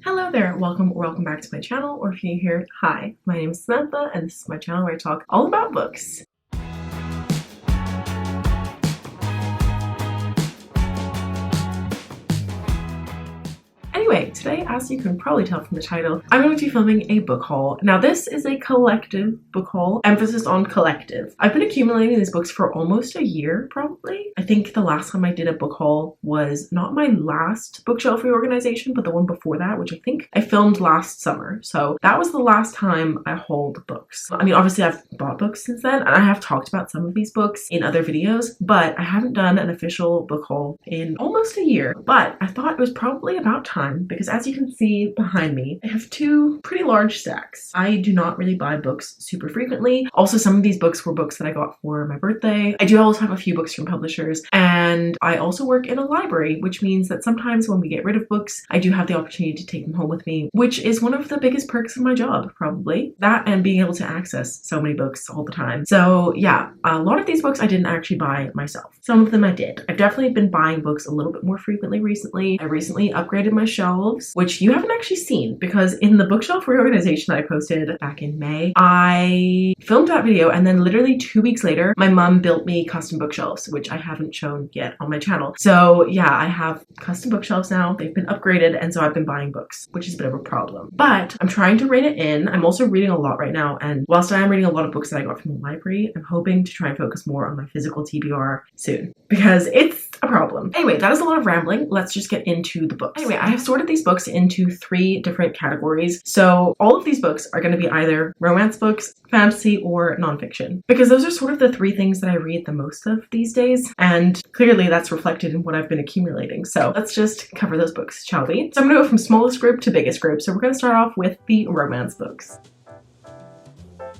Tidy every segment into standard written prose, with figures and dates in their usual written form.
Hello there, welcome or welcome back to my channel, or if you're new here, hi, my name is Samantha and this is my channel where I talk all about books. Anyway, today, as you can probably tell from the title, I'm going to be filming a book haul. Now this is a collective book haul, emphasis on collective. I've been accumulating these books for almost a year, probably. I think the last time I did a book haul was not my last bookshelf reorganization, but the one before that, which I think I filmed last summer. So that was the last time I hauled books. I mean, obviously I've bought books since then, and I have talked about some of these books in other videos, but I haven't done an official book haul in almost a year. But I thought it was probably about time, because as you can see behind me, I have two pretty large stacks. I do not really buy books super frequently. Also, some of these books were books that I got for my birthday. I do also have a few books from publishers, and I also work in a library, which means that sometimes when we get rid of books, I do have the opportunity to take them home with me, which is one of the biggest perks of my job, probably. That and being able to access so many books all the time. So yeah, a lot of these books I didn't actually buy myself. Some of them I did. I've definitely been buying books a little bit more frequently recently. I recently upgraded my shelves, which you haven't actually seen, because in the bookshelf reorganization that I posted back in May, I filmed that video, and then literally 2 weeks later, my mum built me custom bookshelves, which I haven't shown yet on my channel. So yeah, I have custom bookshelves now. They've been upgraded, and so I've been buying books, which is a bit of a problem. But I'm trying to rein it in. I'm also reading a lot right now, and whilst I am reading a lot of books that I got from the library, I'm hoping to try and focus more on my physical TBR soon, because it's a problem. Anyway, that is a lot of rambling. Let's just get into the books. Anyway, I have sorted these books into 3 different categories. So all of these books are going to be either romance books, fantasy, or nonfiction, because those are sort of the 3 things that I read the most of these days, and clearly that's reflected in what I've been accumulating. So let's just cover those books, shall we? So I'm going to go from smallest group to biggest group. So we're going to start off with the romance books.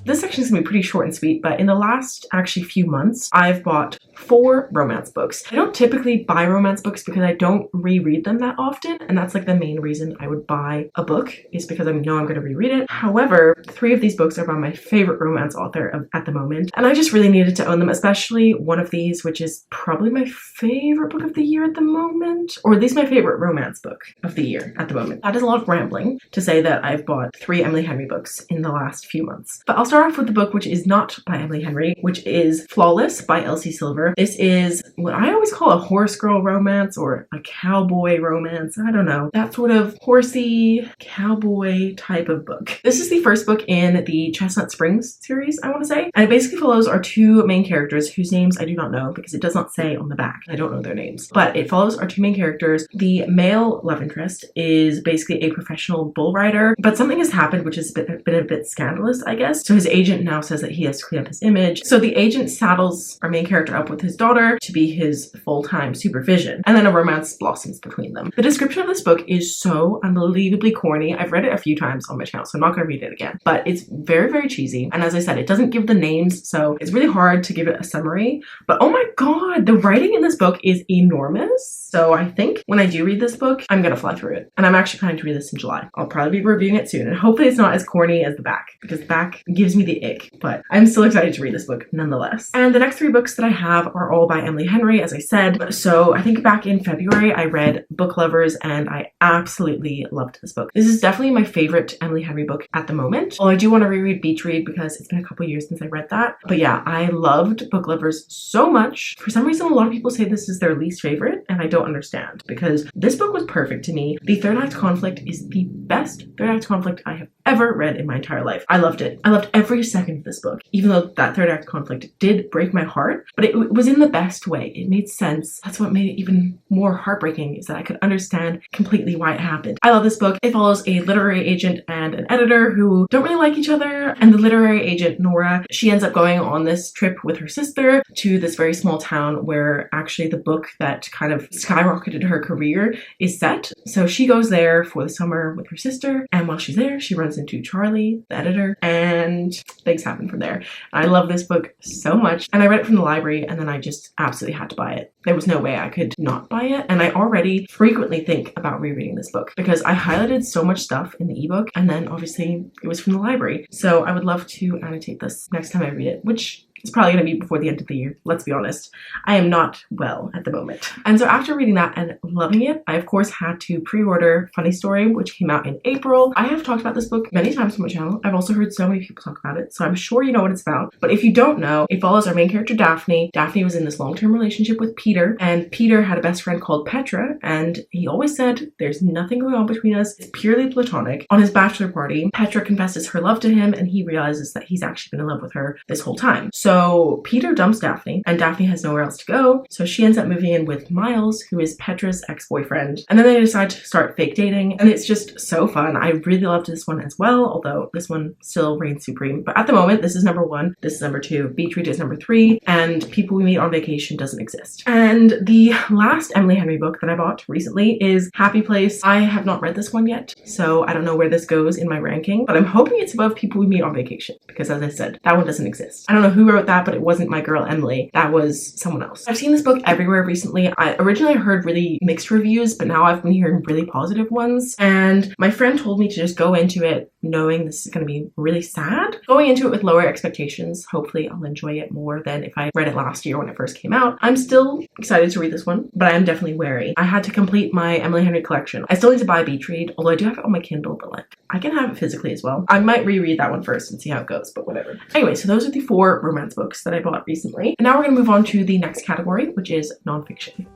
This section is going to be pretty short and sweet, but in the last actually few months, I've bought 4 romance books. I don't typically buy romance books because I don't reread them that often, and that's like the main reason I would buy a book, is because I know I'm going to reread it. However, 3 of these books are by my favorite romance author at the moment, and I just really needed to own them, especially one of these, which is probably my favorite book of the year at the moment, or at least my favorite romance book of the year at the moment. That is a lot of rambling to say that I've bought 3 Emily Henry books in the last few months. But I'll start off with the book which is not by Emily Henry, which is Flawless by Elsie Silver. This is what I always call a horse girl romance, or a cowboy romance. I don't know. That sort of horsey cowboy type of book. This is the first book in the Chestnut Springs series, I want to say. And it basically follows our 2 main characters whose names I do not know because it does not say on the back. I don't know their names. But it follows our 2 main characters. The male love interest is basically a professional bull rider, but something has happened which has been a bit scandalous, I guess. So his agent now says that he has to clean up his image. So the agent saddles our main character up with his daughter to be his full-time supervision, and then a romance blossoms between them. The description of this book is so unbelievably corny. I've read it a few times on my channel, so I'm not going to read it again, but it's very, very cheesy. And as I said, it doesn't give the names, so it's really hard to give it a summary. But oh my god, the writing in this book is enormous. So I think when I do read this book, I'm gonna fly through it. And I'm actually planning to read this in July. I'll probably be reviewing it soon, and hopefully it's not as corny as the back, because the back gives me the ick, but I'm still excited to read this book nonetheless. And the next 3 books that I have are all by Emily Henry, as I said. So I think back in February, I read Book Lovers, and I absolutely loved this book. This is definitely my favorite Emily Henry book at the moment. Well, I do want to reread Beach Read because it's been a couple years since I read that. But yeah, I loved Book Lovers so much. For some reason, a lot of people say this is their least favorite, and I don't understand, because this book was perfect to me. The 3rd act conflict is the best 3rd act conflict I have ever read in my entire life. I loved it. I loved every second of this book, even though that 3rd act conflict did break my heart, but it was in the best way. It made sense. That's what made it even more heartbreaking, is that I could understand completely why it happened. I love this book. It follows a literary agent and an editor who don't really like each other, and the literary agent, Nora, she ends up going on this trip with her sister to this very small town where actually the book that kind of skyrocketed her career is set. So she goes there for the summer with her sister, and while she's there, she runs into Charlie, the editor, and things happen from there. I love this book so much, and I read it from the library, and then I just absolutely had to buy it. There was no way I could not buy it, and I already frequently think about rereading this book because I highlighted so much stuff in the ebook, and then obviously it was from the library. So I would love to annotate this next time I read it, which It's probably going to be before the end of the year. Let's be honest. I am not well at the moment. And so after reading that and loving it, I of course had to pre-order Funny Story, which came out in April. I have talked about this book many times on my channel. I've also heard so many people talk about it, so I'm sure you know what it's about. But if you don't know, it follows our main character Daphne. Daphne was in this long-term relationship with Peter, and Peter had a best friend called Petra, and he always said, there's nothing going on between us. It's purely platonic. On his bachelor party, Petra confesses her love to him, and he realizes that he's actually been in love with her this whole time. So Peter dumps Daphne, and Daphne has nowhere else to go, so she ends up moving in with Miles, who is Petra's ex-boyfriend. And then they decide to start fake dating, and it's just so fun. I really loved this one as well, although this one still reigns supreme. But at the moment, this is number 1, this is number 2, Beach Read is number 3, and People We Meet on Vacation doesn't exist. And the last Emily Henry book that I bought recently is Happy Place. I have not read this one yet, so I don't know where this goes in my ranking, but I'm hoping it's above People We Meet on Vacation, because as I said, that one doesn't exist. I don't know who wrote that, but it wasn't my girl Emily. That was someone else. I've seen this book everywhere recently. I originally heard really mixed reviews, but now I've been hearing really positive ones. And my friend told me to just go into it knowing this is going to be really sad. Going into it with lower expectations, hopefully I'll enjoy it more than if I read it last year when it first came out. I'm still excited to read this one, but I am definitely wary. I had to complete my Emily Henry collection. I still need to buy Beach Read, although I do have it on my Kindle, but like I can have it physically as well. I might reread that one first and see how it goes, but whatever. Anyway, so those are the 4 romance books that I bought recently. And now we're going to move on to the next category, which is nonfiction.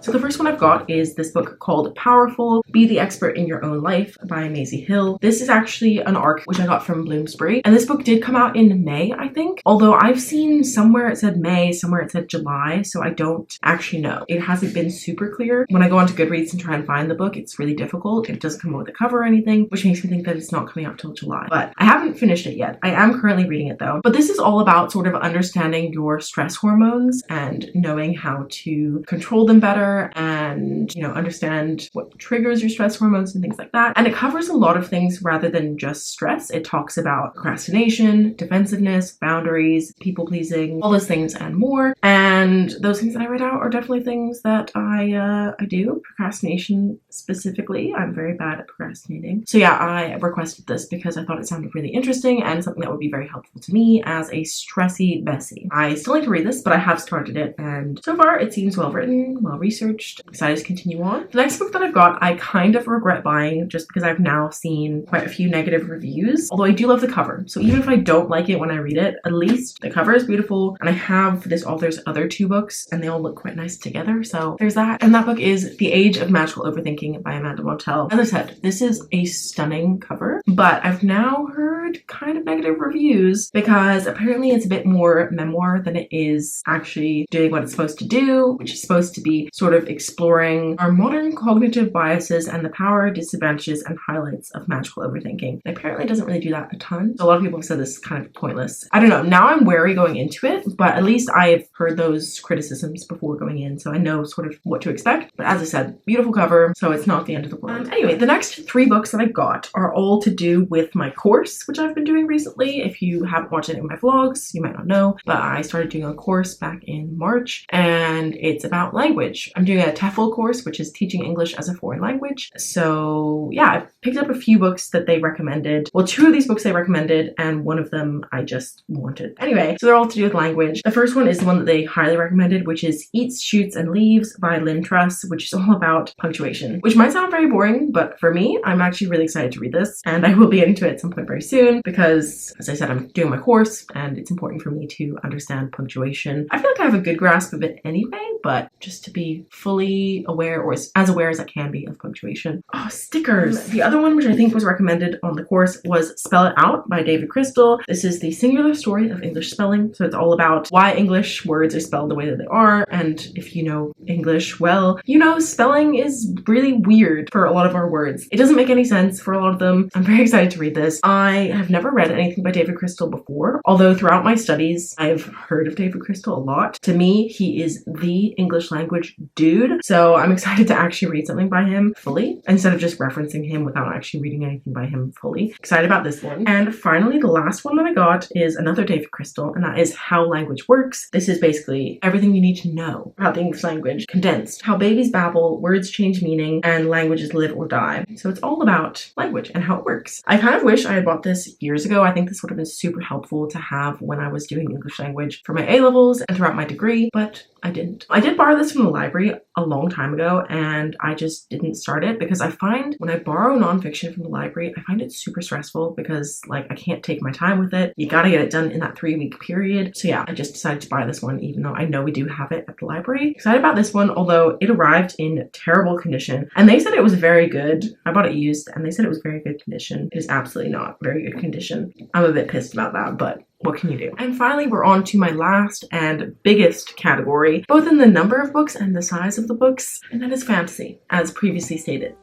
So the first one I've got is this book called Powerful, Be the Expert in Your Own Life by Maisie Hill. This is actually an ARC which I got from Bloomsbury, and this book did come out in May, I think. Although I've seen somewhere it said May, somewhere it said July, so I don't actually know. It hasn't been super clear. When I go onto Goodreads and try and find the book, it's really difficult. It doesn't come with a cover or anything, which makes me think that it's not coming out till July. But I haven't finished it yet. I am currently reading it though. But this is all about sort of understanding your stress hormones and knowing how to control them better and, you know, understand what triggers your stress hormones and things like that. And it covers a lot of things rather than just stress. It talks about procrastination, defensiveness, boundaries, people pleasing, all those things and more. And those things that I read out are definitely things that I do. Procrastination specifically, I'm very bad at procrastinating. So yeah, I requested this because I thought it sounded really interesting and something that would be very helpful to me as a stressy Bessie. I still need to read this, but I have started it, and so far it seems well written, well researched. Excited to continue on. The next book that I've got, I kind of regret buying just because I've now seen quite a few negative reviews, although I do love the cover. So even if I don't like it when I read it, at least the cover is beautiful, and I have this author's other 2 books and they all look quite nice together. So there's that. And that book is The Age of Magical Overthinking by Amanda Montell. As I said, this is a stunning cover, but I've now heard kind of negative reviews because apparently it's a bit more memoir than it is actually doing what it's supposed to do, which is supposed to be sort of exploring our modern cognitive biases and the power, disadvantages, and highlights of magical overthinking. And apparently it doesn't really do that a ton. So a lot of people have said this is kind of pointless. I don't know. Now I'm wary going into it, but at least I've heard those criticisms before going in, so I know sort of what to expect. But as I said, beautiful cover, so it's not the end of the world. Anyway, the next 3 books that I got are all to do with my course, which I've been doing recently. If you haven't watched any of my vlogs, you might not know, but I started doing a course back in March, and it's about language. I'm doing a TEFL course, which is teaching English as a foreign language. So yeah, I picked up a few books that they recommended. Well, 2 of these books they recommended, and one of them I just wanted. Anyway, so they're all to do with language. The first one is the one that they highly recommended, which is Eats, Shoots, and Leaves by Lynn Truss, which is all about punctuation, which might sound very boring, but for me, I'm actually really excited to read this, and I will be getting to it at some point very soon because, as I said, I'm doing my course, and it's important for me to understand punctuation. I feel like I have a good grasp of it anyway, but just to be fully aware, or as aware as I can be, of punctuation. Oh, stickers! The other one, which I think was recommended on the course, was Spell It Out by David Crystal. This is the singular story of English spelling, so it's all about why English words are spelled the way that they are, and if you know English well, you know spelling is really weird for a lot of our words. It doesn't make any sense for a lot of them. I'm very excited to read this. I have never read anything by David Crystal before, although throughout my studies I've heard of David Crystal a lot. To me, he is the English language dude, so I'm excited to actually read something by him fully instead of just referencing him without actually reading anything by him fully. Excited about this one. And finally, the last one that I got is another David Crystal, and that is How Language Works. This is basically everything you need to know about the English language condensed. How babies babble, words change meaning, and languages live or die. So it's all about language and how it works. I kind of wish I had bought this this years ago, I think this would have been super helpful to have when I was doing English language for my A-levels and throughout my degree, but I didn't. I did borrow this from the library a long time ago, and I just didn't start it because I find when I borrow nonfiction from the library, I find it super stressful because like I can't take my time with it. You gotta get it done in that 3-week period. So yeah, I just decided to buy this one even though I know we do have it at the library. Excited about this one, although it arrived in terrible condition and they said it was very good. I bought it used and they said it was very good condition. It is absolutely not very good condition. I'm a bit pissed about that, but what can you do? And finally, we're on to my last and biggest category, both in the number of books and the size of the books, and that is fantasy, as previously stated.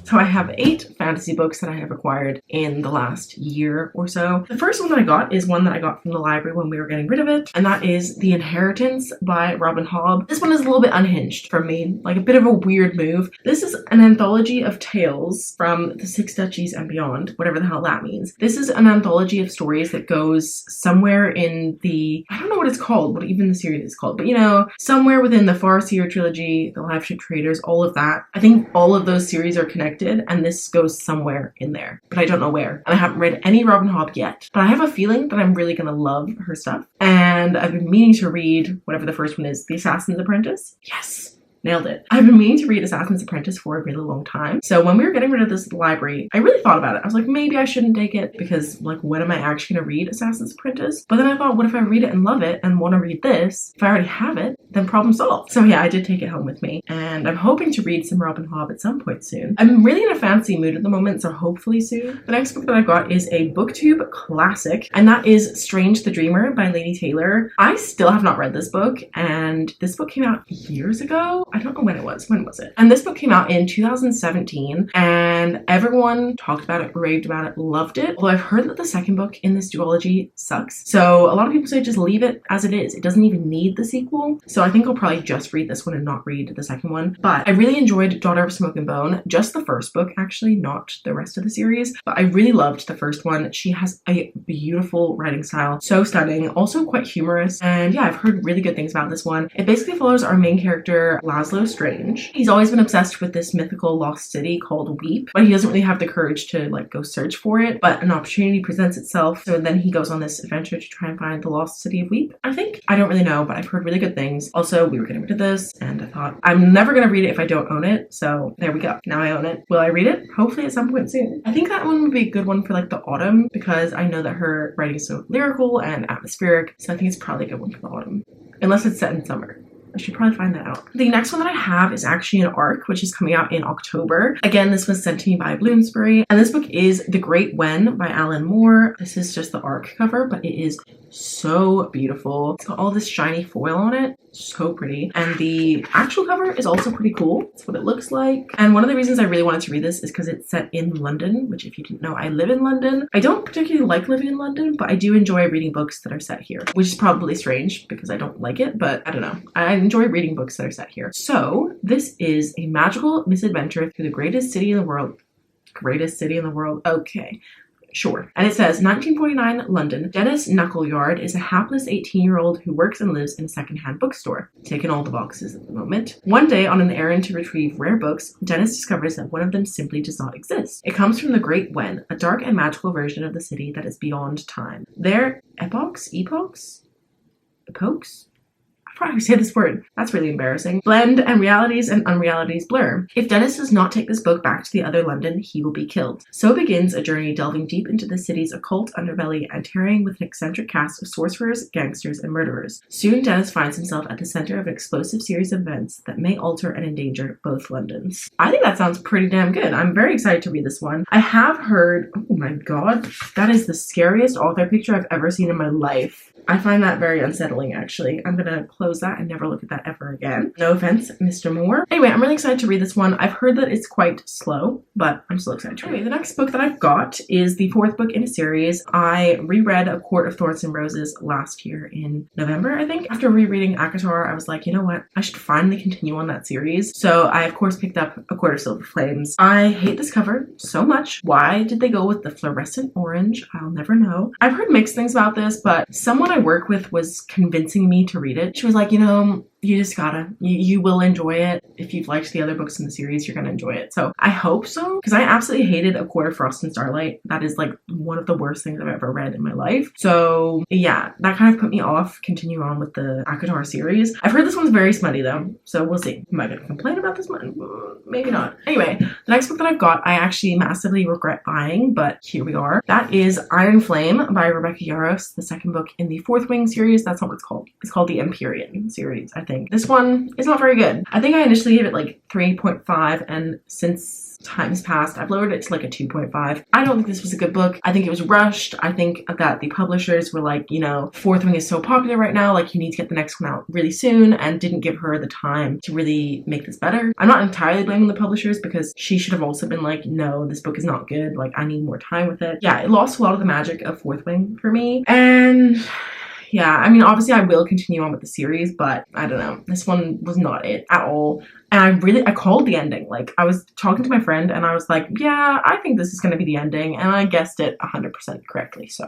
So I have 8 fantasy books that I have acquired in the last year or so. The first one that I got is one that I got from the library when we were getting rid of it, and that is The Inheritance by Robin Hobb. This one is a little bit unhinged for me, like a bit of a weird move. This is an anthology of tales from the 6 Duchies and beyond, whatever the hell that means. This is an anthology of stories that goes somewhere in the, I don't know what it's called, what even the series is called, but you know, somewhere within the Farseer trilogy, the Live Ship Traders, all of that. I think all of those series are connected and this goes somewhere in there, but I don't know where. And I haven't read any Robin Hobb yet, but I have a feeling that I'm really gonna love her stuff. And I've been meaning to read whatever the first one is, The Assassin's Apprentice. Yes! Nailed it. I've been meaning to read Assassin's Apprentice for a really long time. So when we were getting rid of this at the library, I really thought about it. I was like, maybe I shouldn't take it because like, when am I actually gonna read Assassin's Apprentice? But then I thought, what if I read it and love it and want to read this? If I already have it, then problem solved. So yeah, I did take it home with me and I'm hoping to read some Robin Hobb at some point soon. I'm really in a fancy mood at the moment, so hopefully soon. The next book that I got is a BookTube classic, and that is Strange the Dreamer by Lady Taylor. I still have not read this book, and this book came out years ago. I don't know when it was. When was it? And this book came out in 2017 and everyone talked about it, raved about it, loved it. Although I've heard that the second book in this duology sucks. So a lot of people say just leave it as it is. It doesn't even need the sequel. So I think I'll probably just read this one and not read the second one. But I really enjoyed Daughter of Smoke and Bone. Just the first book actually, not the rest of the series. But I really loved the first one. She has a beautiful writing style. So stunning. Also quite humorous. And yeah, I've heard really good things about this one. It basically follows our main character, Laszlo Strange. He's always been obsessed with this mythical lost city called Weep, but he doesn't really have the courage to like go search for it, but an opportunity presents itself, so then he goes on this adventure to try and find the lost city of Weep, I think. I don't really know, but I've heard really good things. Also, we were getting rid of this and I thought I'm never gonna read it if I don't own it, so there we go. Now I own it. Will I read it? Hopefully at some point soon. I think that one would be a good one for like the autumn because I know that her writing is so lyrical and atmospheric, so I think it's probably a good one for the autumn, unless it's set in summer. I should probably find that out. The next one that I have is actually an ARC, which is coming out in October. Again, this was sent to me by Bloomsbury, and this book is The Great Wen by Alan Moore. This is just the ARC cover, but it is so beautiful. It's got all this shiny foil on it. So pretty. And the actual cover is also pretty cool. That's what it looks like. And one of the reasons I really wanted to read this is because it's set in London, which if you didn't know, I live in London. I don't particularly like living in London, but I do enjoy reading books that are set here, which is probably strange because I don't like it, but I don't know. I enjoy reading books that are set here. So this is a magical misadventure through the greatest city in the world. Greatest city in the world? Okay. Sure. And it says, 1949 London. Dennis Knuckleyard is a hapless 18-year-old who works and lives in a secondhand bookstore. Taking all the boxes at the moment. One day, on an errand to retrieve rare books, Dennis discovers that one of them simply does not exist. It comes from the Great Wen, a dark and magical version of the city that is beyond time. Their epochs? I probably say this word. That's really embarrassing. Blend and realities and unrealities blur. If Dennis does not take this book back to the other London, he will be killed. So begins a journey delving deep into the city's occult underbelly and tarrying with an eccentric cast of sorcerers, gangsters, and murderers. Soon Dennis finds himself at the center of an explosive series of events that may alter and endanger both Londons. I think that sounds pretty damn good. I'm very excited to read this one. I have heard, oh my god, that is the scariest author picture I've ever seen in my life. I find that very unsettling, actually. I'm gonna close that and never look at that ever again. No offense, Mr. Moore. Anyway, I'm really excited to read this one. I've heard that it's quite slow, but I'm still excited to read it. Anyway, the next book that I've got is the 4th book in a series. I reread A Court of Thorns and Roses last year in November, I think. After rereading ACOTAR, I was like, you know what? I should finally continue on that series. So I, of course, picked up A Court of Silver Flames. I hate this cover so much. Why did they go with the fluorescent orange? I'll never know. I've heard mixed things about this, but someone I work with was convincing me to read it. She was like, you know, you just gotta, you will enjoy it. If you've liked the other books in the series, you're gonna enjoy it. So I hope so, because I absolutely hated A Court of Frost and Starlight. That is like one of the worst things I've ever read in my life. So yeah, that kind of put me off continue on with the ACOTAR series. I've heard this one's very smutty though, so we'll see. Am I gonna complain about this one? Maybe not. Anyway, the next book that I've got, I actually massively regret buying, but here we are. That is Iron Flame by Rebecca Yarros, the second book in the Fourth Wing series. That's not what it's called. It's called the Empyrean series, I think. This one is not very good. I think I initially gave it like 3.5, and since times past, I've lowered it to like a 2.5. I don't think this was a good book. I think it was rushed. I think that the publishers were like, you know, Fourth Wing is so popular right now, like you need to get the next one out really soon, and didn't give her the time to really make this better. I'm not entirely blaming the publishers, because she should have also been like, no, this book is not good. Like, I need more time with it. Yeah, it lost a lot of the magic of Fourth Wing for me. And yeah, I mean, obviously I will continue on with the series, but I don't know. This one was not it at all. And I called the ending. Like, I was talking to my friend and I was like, yeah, I think this is going to be the ending. And I guessed it 100% correctly. So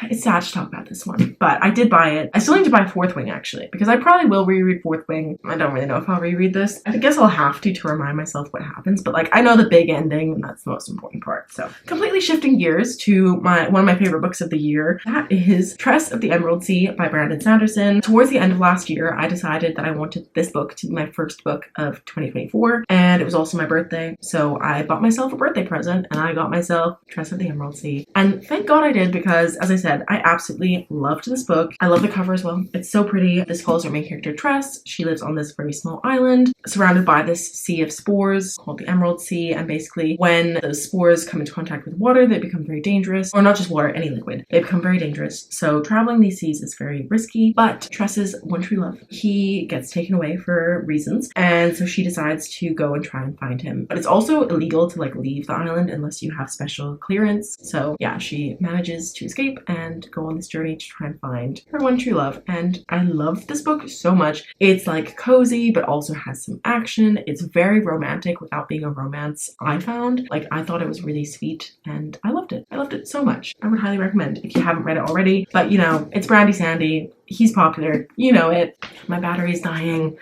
it's sad to talk about this one, but I did buy it. I still need to buy Fourth Wing actually, because I probably will reread Fourth Wing. I don't really know if I'll reread this. I guess I'll have to remind myself what happens, but like, I know the big ending and that's the most important part. So completely shifting gears to one of my favorite books of the year. That is Tress of the Emerald Sea by Brandon Sanderson. Towards the end of last year, I decided that I wanted this book to be my first book of 2024, and it was also my birthday, so I bought myself a birthday present and I got myself Tress of the Emerald Sea, and thank God I did, because as I said, I absolutely loved this book. I love the cover as well. It's so pretty. This follows our main character Tress. She lives on this very small island surrounded by this sea of spores called the Emerald Sea, and basically when those spores come into contact with water, they become very dangerous, or not just water, any liquid. They become very dangerous, so traveling these seas is very risky. But Tress's one true love, he gets taken away for reasons, and so she decides to go and try and find him. But it's also illegal to like leave the island unless you have special clearance. So yeah, she manages to escape and go on this journey to try and find her one true love. And I love this book so much. It's like cozy, but also has some action. It's very romantic without being a romance, I found. Like, I thought it was really sweet and I loved it. I loved it so much. I would highly recommend if you haven't read it already. But you know, it's Brandy Sandy. He's popular. You know it. My battery's dying.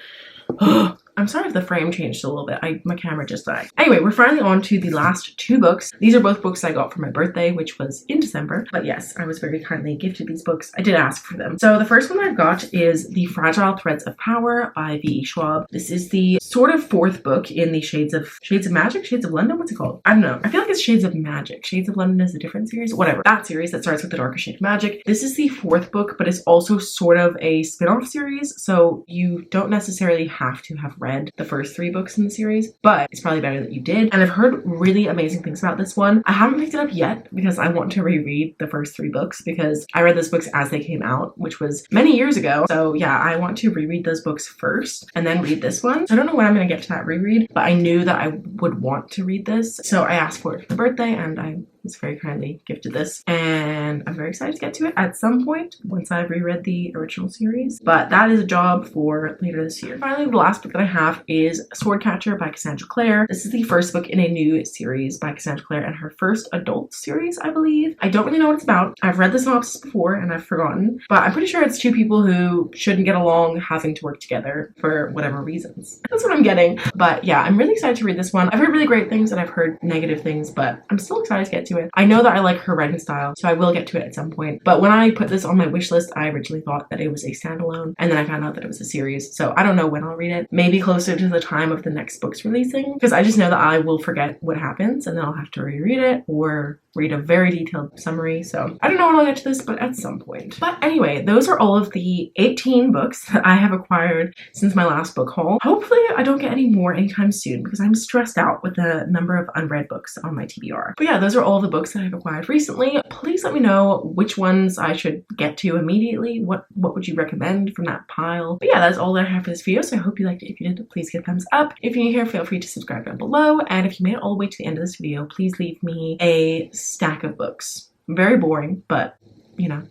I'm sorry if the frame changed a little bit. My camera just died. Anyway, we're finally on to the last two books. These are both books I got for my birthday, which was in December. But yes, I was very kindly gifted these books. I did ask for them. So the first one I've got is The Fragile Threads of Power by byeeeee Schwab. This is the sort of fourth book in the Shades of Magic? Shades of London? What's it called? I don't know. I feel like it's Shades of Magic. Shades of London is a different series. Whatever. That series that starts with the darker shade of magic. This is the fourth book, but it's also sort of a spin-off series. So you don't necessarily have to have read the first three books in the series, but it's probably better that you did. And I've heard really amazing things about this one. I haven't picked it up yet because I want to reread the first three books, because I read those books as they came out, which was many years ago. So yeah, I want to reread those books first and then read this one. So I don't know when I'm going to get to that reread, but I knew that I would want to read this. So I asked for it for the birthday and I was very kindly gifted this, and I'm very excited to get to it at some point once I've reread the original series, but that is a job for later this year. Finally, the last book that I have is Swordcatcher by Cassandra Clare. This is the first book in a new series by Cassandra Clare, and her first adult series, I believe. I don't really know what it's about. I've read the synopsis before and I've forgotten, but I'm pretty sure it's two people who shouldn't get along having to work together for whatever reasons. That's what I'm getting. But yeah, I'm really excited to read this one. I've heard really great things and I've heard negative things, but I'm still excited to get to it. I know that I like her writing style, so I will get to it at some point. But when I put this on my wish list, I originally thought that it was a standalone, and then I found out that it was a series. So I don't know when I'll read it. Maybe closer to the time of the next book's releasing, because I just know that I will forget what happens and then I'll have to reread it or read a very detailed summary. So I don't know when I'll get to this, but at some point. But anyway, those are all of the 18 books that I have acquired since my last book haul. Hopefully I don't get any more anytime soon, because I'm stressed out with the number of unread books on my TBR. But yeah, those are all the books that I've acquired recently. Please let me know which ones I should get to immediately. What would you recommend from that pile? But yeah, that's all that I have for this video, so I hope you liked it. If you did, please give a thumbs up. If you're new here, feel free to subscribe down below, and if you made it all the way to the end of this video, please leave me a stack of books. Very boring, but you know,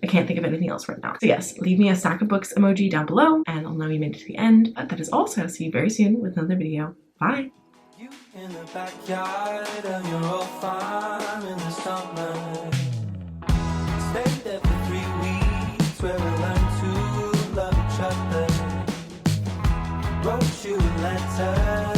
I can't think of anything else right now. So yes, leave me a stack of books emoji down below and I'll know you made it to the end. But that is all, so I'll see you very soon with another video. Bye! You in the backyard and you're all fine in the summer. Stay there for 3 weeks where we learn to love each other. wrote you a letter.